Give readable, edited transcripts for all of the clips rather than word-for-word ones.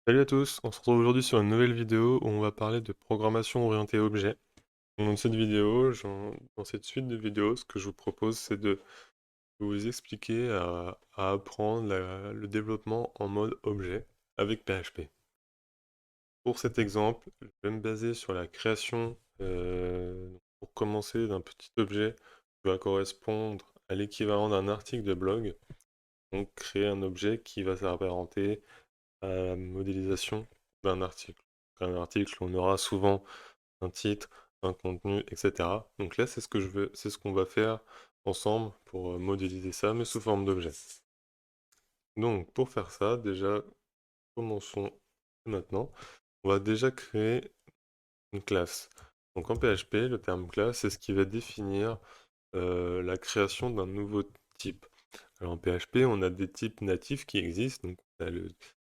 Salut à tous, on se retrouve aujourd'hui sur une nouvelle vidéo où on va parler de programmation orientée objet. Dans cette vidéo, dans cette suite de vidéos, ce que je vous propose, c'est de vous expliquer à apprendre le développement en mode objet avec PHP. Pour cet exemple, je vais me baser sur la création, pour commencer, d'un petit objet qui va correspondre à l'équivalent d'un article de blog. Donc créer un objet qui va s'apparenter à la modélisation d'un article. Un article, on aura souvent un titre, un contenu, etc. Donc là, c'est ce que je veux, c'est ce qu'on va faire ensemble pour modéliser ça, mais sous forme d'objet. Donc pour faire ça, déjà, commençons maintenant. On va déjà créer une classe. Donc en PHP, le terme classe, c'est ce qui va définir la création d'un nouveau type. Alors en PHP, on a des types natifs qui existent, donc on a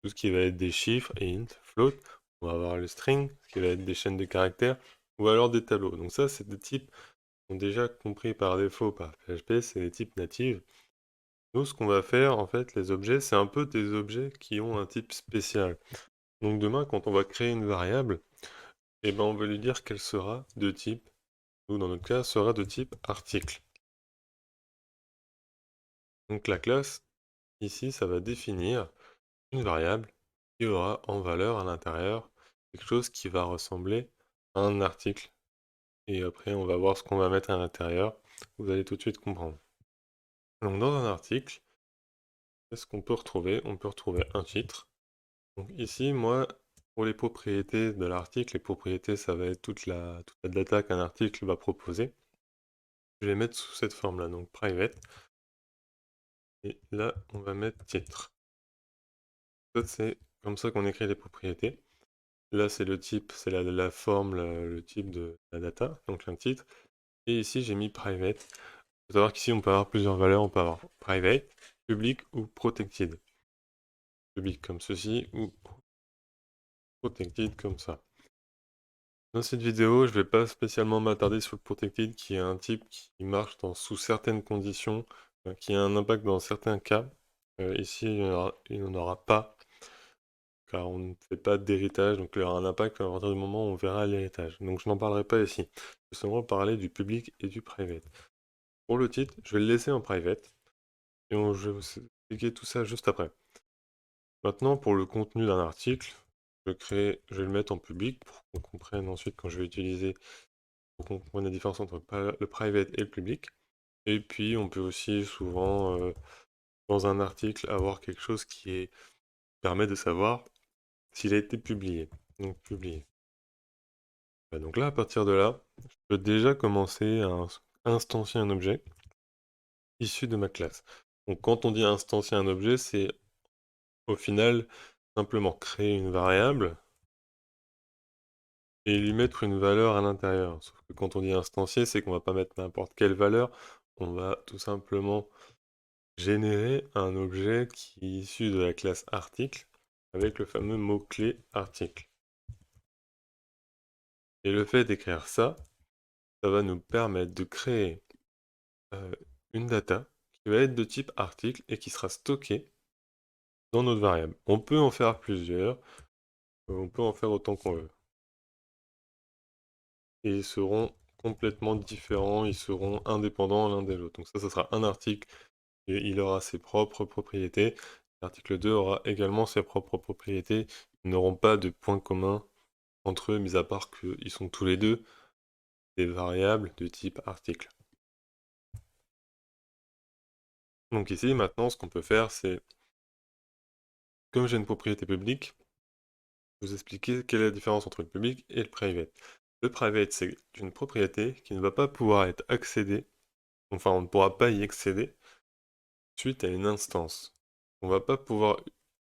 tout ce qui va être des chiffres, int, float, on va avoir le string, ce qui va être des chaînes de caractères, ou alors des tableaux. Donc ça, c'est des types qui sont déjà compris par défaut par PHP, c'est des types natifs. Nous, ce qu'on va faire, en fait, les objets, c'est un peu des objets qui ont un type spécial. Donc demain, quand on va créer une variable, eh ben, on va lui dire qu'elle sera de type, ou dans notre cas, sera de type article. Donc la classe, ici, ça va définir une variable qui aura en valeur à l'intérieur quelque chose qui va ressembler à un article. Et après, on va voir ce qu'on va mettre à l'intérieur. Vous allez tout de suite comprendre. Donc dans un article, qu'est-ce qu'on peut retrouver? On peut retrouver un titre. Donc ici, moi, pour les propriétés de l'article, les propriétés, ça va être toute la data qu'un article va proposer. Je vais les mettre sous cette forme-là, donc private. Et là, on va mettre titre. Ça, c'est comme ça qu'on écrit les propriétés. Là, c'est le type, c'est la forme, le type de la data, donc un titre. Et ici, j'ai mis private. Il faut savoir qu'ici, on peut avoir plusieurs valeurs. On peut avoir private, public ou protected. Public comme ceci ou protected comme ça. Dans cette vidéo, je ne vais pas spécialement m'attarder sur le protected, qui est un type qui marche sous certaines conditions, qui a un impact dans certains cas. Ici, il n'en aura pas, car on ne fait pas d'héritage, donc il y aura un impact à partir du moment où on verra l'héritage. Donc je n'en parlerai pas ici. Je vais seulement parler du public et du private. Pour le titre, je vais le laisser en private, et je vais vous expliquer tout ça juste après. Maintenant, pour le contenu d'un article, je vais le mettre en public pour qu'on comprenne ensuite quand je vais utiliser, pour qu'on comprenne la différence entre le private et le public. Et puis, on peut aussi souvent, dans un article, avoir quelque chose permet de savoir s'il a été publié. Donc, publié. Donc là, à partir de là, je peux déjà commencer à instancier un objet issu de ma classe. Donc quand on dit instancier un objet, c'est au final simplement créer une variable et lui mettre une valeur à l'intérieur. Sauf que quand on dit instancier, c'est qu'on va pas mettre n'importe quelle valeur, on va tout simplement générer un objet qui est issu de la classe article avec le fameux mot-clé article. Et le fait d'écrire ça, ça va nous permettre de créer une data qui va être de type article et qui sera stockée dans notre variable. On peut en faire plusieurs, on peut en faire autant qu'on veut. Et ils seront complètement différents, ils seront indépendants l'un des autres. Donc ça sera un article et il aura ses propres propriétés. L'article 2 aura également ses propres propriétés. Ils n'auront pas de points communs entre eux, mis à part qu'ils sont tous les deux des variables de type article. Donc ici, maintenant, ce qu'on peut faire, c'est, comme j'ai une propriété publique, vous expliquer quelle est la différence entre le public et le private. Le private, c'est une propriété qui ne va pas pouvoir être accédée, enfin on ne pourra pas y accéder suite à une instance. On ne va pas pouvoir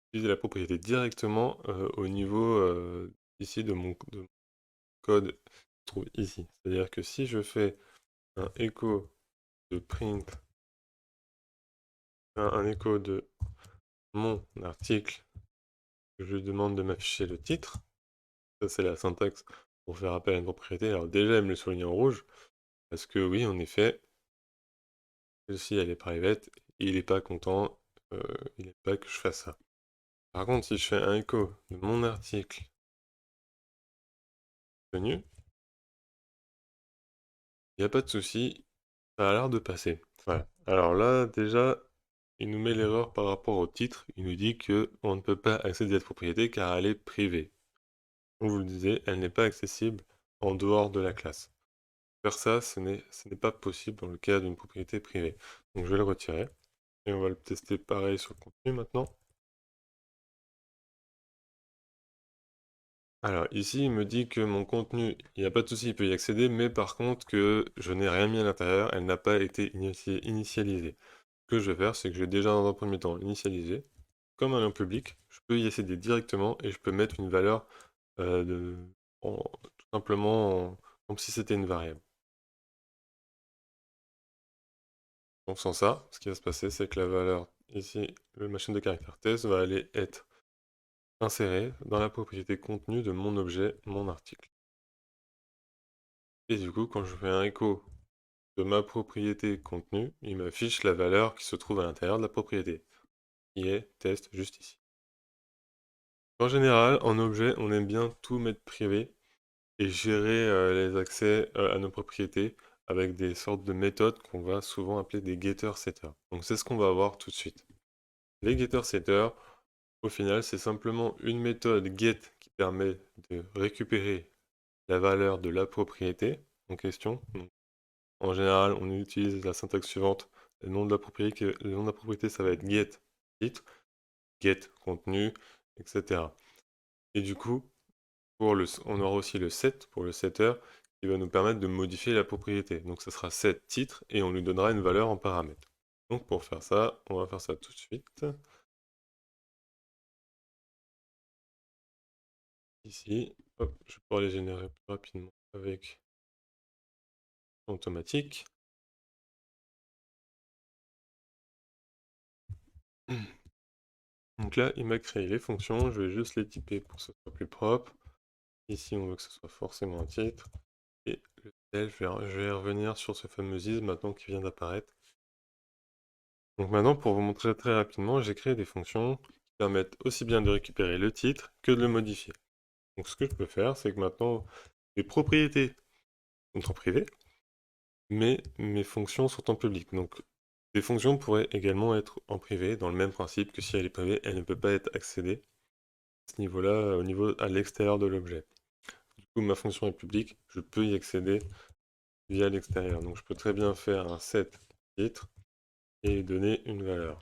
utiliser la propriété directement au niveau ici de mon code qui se trouve ici. C'est-à-dire que si je fais un écho de print, un écho de mon article, je lui demande de m'afficher le titre, ça c'est la syntaxe pour faire appel à une propriété. Alors déjà, elle me le souligne en rouge, parce que oui, en effet, celle-ci elle est private, et il n'est pas content, il n'est pas que je fasse ça. Par contre, si je fais un écho de mon article tenu, il n'y a pas de souci, ça a l'air de passer. Voilà. Alors là, déjà, il nous met l'erreur par rapport au titre. Il nous dit que on ne peut pas accéder à cette propriété car elle est privée. Comme je vous le disais, elle n'est pas accessible en dehors de la classe. Faire ça, ce n'est pas possible dans le cas d'une propriété privée. Donc je vais le retirer. Et on va le tester pareil sur le contenu maintenant. Alors ici, il me dit que mon contenu, il n'y a pas de souci, il peut y accéder, mais par contre que je n'ai rien mis à l'intérieur, elle n'a pas été initialisée. Ce que je vais faire, c'est que je vais déjà dans un premier temps l'initialiser. Comme un lien public, je peux y accéder directement et je peux mettre une valeur tout simplement comme si c'était une variable. Donc sans ça, ce qui va se passer, c'est que la valeur, ici, le machine de caractère test va aller être insérée dans la propriété contenue de mon objet, mon article. Et du coup, quand je fais un écho de ma propriété contenue, il m'affiche la valeur qui se trouve à l'intérieur de la propriété, qui est test juste ici. En général, en objet, on aime bien tout mettre privé et gérer les accès à nos propriétés avec des sortes de méthodes qu'on va souvent appeler des getter-setters. Donc c'est ce qu'on va voir tout de suite. Les getter-setters, au final, c'est simplement une méthode get qui permet de récupérer la valeur de la propriété en question. Donc, en général, on utilise la syntaxe suivante. Le nom de la propriété, ça va être get titre, get contenu, etc. Et du coup, on aura aussi le set pour le setter qui va nous permettre de modifier la propriété. Donc ça sera set titre et on lui donnera une valeur en paramètre. Donc pour faire ça, on va faire ça tout de suite. Ici, hop, je pourrais les générer plus rapidement avec automatique. Donc là, il m'a créé les fonctions, je vais juste les typer pour que ce soit plus propre. Ici, on veut que ce soit forcément un titre. Et le tel, je vais revenir sur ce fameux is maintenant qui vient d'apparaître. Donc maintenant, pour vous montrer très rapidement, j'ai créé des fonctions qui permettent aussi bien de récupérer le titre que de le modifier. Donc ce que je peux faire, c'est que maintenant, mes propriétés sont en privé, mais mes fonctions sont en public. Donc les fonctions pourraient également être en privé, dans le même principe que si elle est privée, elle ne peut pas être accédée à ce niveau-là, à l'extérieur de l'objet. Du coup, ma fonction est publique, je peux y accéder via l'extérieur. Donc je peux très bien faire un set titre et donner une valeur.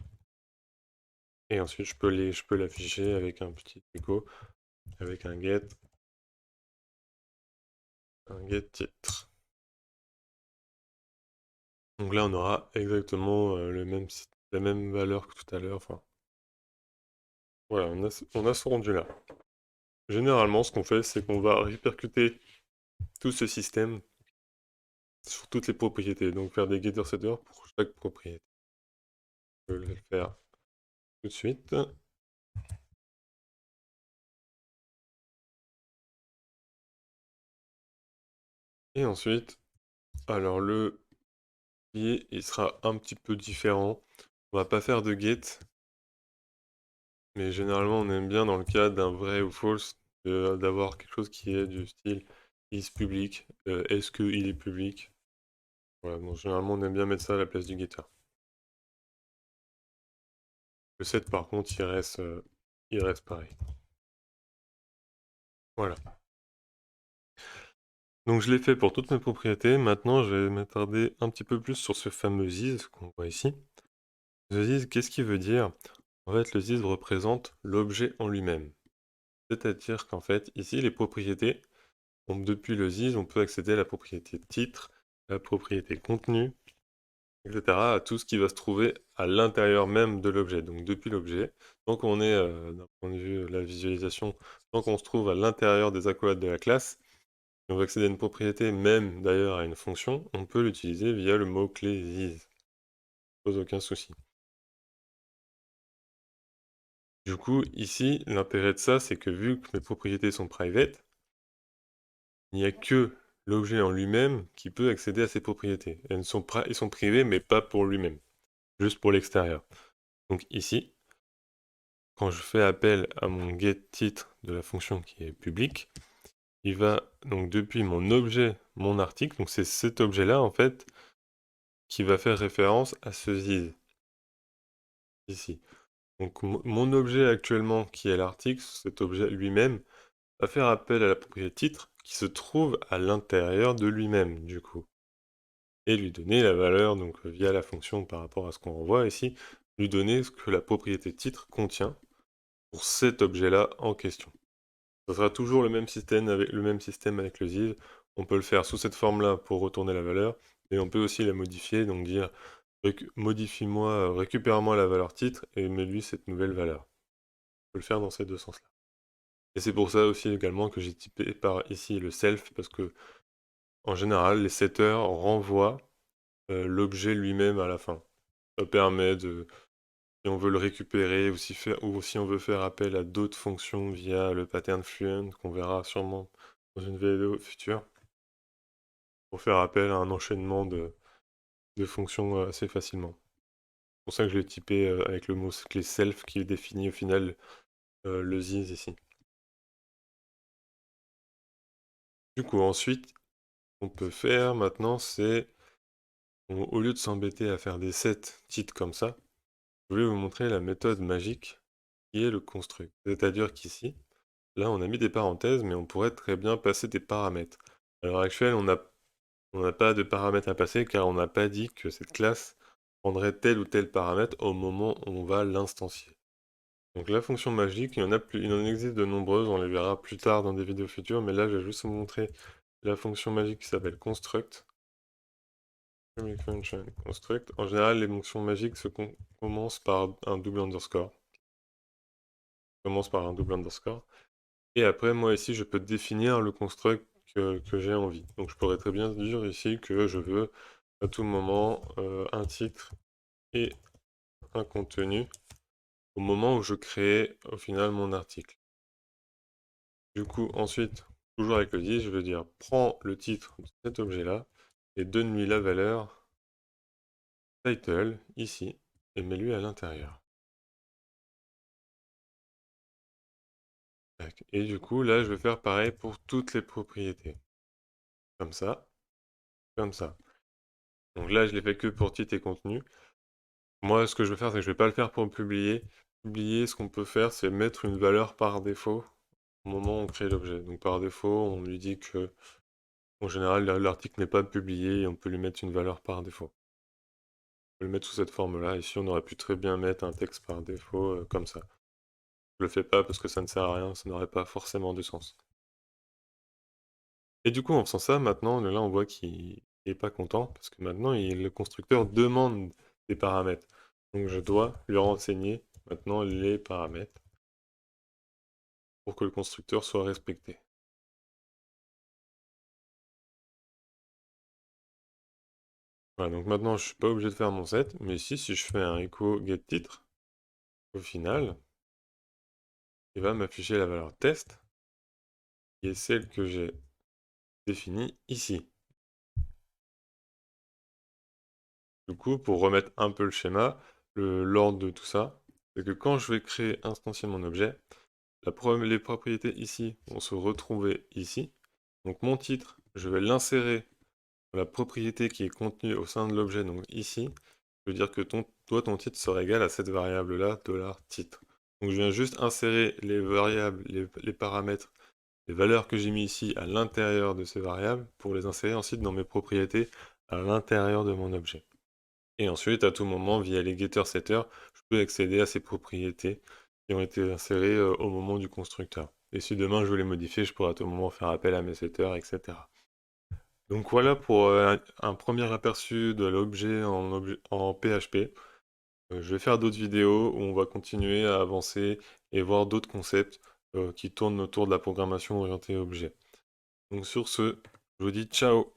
Et ensuite, je peux l'afficher avec un petit écho, avec un get titre. Donc là, on aura exactement la même valeur que tout à l'heure. Enfin, voilà, on a ce rendu-là. Généralement, ce qu'on fait, c'est qu'on va répercuter tout ce système sur toutes les propriétés. Donc faire des getter-setters pour chaque propriété. Je vais le faire tout de suite. Et ensuite, alors le billet, il sera un petit peu différent. On va pas faire de get, mais généralement on aime bien dans le cas d'un vrai ou false d'avoir quelque chose qui est du style is public, est-ce qu'il est public? Voilà, donc généralement on aime bien mettre ça à la place du getter. Le set par contre il reste pareil. Voilà. Donc je l'ai fait pour toutes mes propriétés. Maintenant je vais m'attarder un petit peu plus sur ce fameux is qu'on voit ici. Le is, qu'est-ce qu'il veut dire? En fait, le is représente l'objet en lui-même. C'est-à-dire qu'en fait, ici, les propriétés, depuis le is, on peut accéder à la propriété titre, la propriété contenu, etc., à tout ce qui va se trouver à l'intérieur même de l'objet, donc depuis l'objet. Donc on est, d'un point de vue de la visualisation, tant qu'on se trouve à l'intérieur des accolades de la classe, et on veut accéder à une propriété, même d'ailleurs à une fonction, on peut l'utiliser via le mot-clé is. Pose aucun souci. Du coup, ici, l'intérêt de ça, c'est que vu que mes propriétés sont private, il n'y a que l'objet en lui-même qui peut accéder à ces propriétés. Ils sont privés, mais pas pour lui-même, juste pour l'extérieur. Donc ici, quand je fais appel à mon getTitre de la fonction qui est publique, il va donc depuis mon objet, mon article, donc c'est cet objet-là en fait qui va faire référence à ce ziz ici. Donc mon objet actuellement qui est l'article, cet objet lui-même, va faire appel à la propriété titre qui se trouve à l'intérieur de lui-même du coup. Et lui donner la valeur, donc via la fonction par rapport à ce qu'on renvoie ici, lui donner ce que la propriété titre contient pour cet objet-là en question. Ce sera toujours le même système avec le ziz. On peut le faire sous cette forme-là pour retourner la valeur, et on peut aussi la modifier, donc dire modifie-moi, récupère-moi la valeur titre et mets-lui cette nouvelle valeur. On peut le faire dans ces deux sens-là. Et c'est pour ça aussi également que j'ai typé par ici le self, parce que en général, les setters renvoient l'objet lui-même à la fin. Ça permet de, si on veut le récupérer, ou si on veut faire appel à d'autres fonctions via le pattern fluent, qu'on verra sûrement dans une vidéo future, pour faire appel à un enchaînement de fonctions assez facilement. C'est pour ça que je l'ai typé avec le mot-clé self qui définit au final le ziz ici. Du coup, ensuite, ce qu'on peut faire maintenant, c'est, au lieu de s'embêter à faire des sets titres comme ça, je vais vous montrer la méthode magique qui est le construct. C'est-à-dire qu'ici, là, on a mis des parenthèses, mais on pourrait très bien passer des paramètres. À l'heure actuelle, on n'a pas de paramètres à passer, car on n'a pas dit que cette classe prendrait tel ou tel paramètre au moment où on va l'instancier. Donc la fonction magique, il en existe de nombreuses, on les verra plus tard dans des vidéos futures, mais là, je vais juste vous montrer la fonction magique qui s'appelle construct. Construct. En général, les fonctions magiques commencent par un double underscore. Et après, moi ici, je peux définir le construct que j'ai envie. Donc je pourrais très bien dire ici que je veux à tout moment un titre et un contenu au moment où je crée au final mon article. Du coup, ensuite, toujours avec le 10, je veux dire prends le titre de cet objet-là et donne-lui la valeur title ici et mets-lui à l'intérieur. Et du coup, là, je vais faire pareil pour toutes les propriétés. Comme ça, comme ça. Donc là, je l'ai fait que pour titre et contenu. Moi, ce que je vais faire, c'est que je vais pas le faire pour publier. Publier, ce qu'on peut faire, c'est mettre une valeur par défaut au moment où on crée l'objet. Donc par défaut, on lui dit que, en général, l'article n'est pas publié et on peut lui mettre une valeur par défaut. On peut le mettre sous cette forme-là. Ici, on aurait pu très bien mettre un texte par défaut comme ça. Je le fais pas parce que ça ne sert à rien, ça n'aurait pas forcément de sens. Et du coup, en faisant ça, maintenant, là, on voit qu'il n'est pas content, parce que maintenant, le constructeur demande des paramètres. Donc je dois lui renseigner maintenant les paramètres pour que le constructeur soit respecté. Voilà, donc maintenant, je ne suis pas obligé de faire mon set, mais ici, si je fais un echo getTitre, au final, il va m'afficher la valeur test, qui est celle que j'ai définie ici. Du coup, pour remettre un peu le schéma, l'ordre de tout ça, c'est que quand je vais créer instancier mon objet, les propriétés ici vont se retrouver ici. Donc mon titre, je vais l'insérer dans la propriété qui est contenue au sein de l'objet, donc ici. Je veux dire que toi, ton titre sera égal à cette variable-là, $titre. Donc je viens juste insérer les variables, les paramètres, les valeurs que j'ai mis ici à l'intérieur de ces variables pour les insérer ensuite dans mes propriétés à l'intérieur de mon objet. Et ensuite, à tout moment, via les getter-setter, je peux accéder à ces propriétés qui ont été insérées au moment du constructeur. Et si demain je veux les modifier, je pourrais à tout moment faire appel à mes setters, etc. Donc voilà pour un premier aperçu de l'objet en PHP. Je vais faire d'autres vidéos où on va continuer à avancer et voir d'autres concepts qui tournent autour de la programmation orientée objet. Donc sur ce, je vous dis ciao!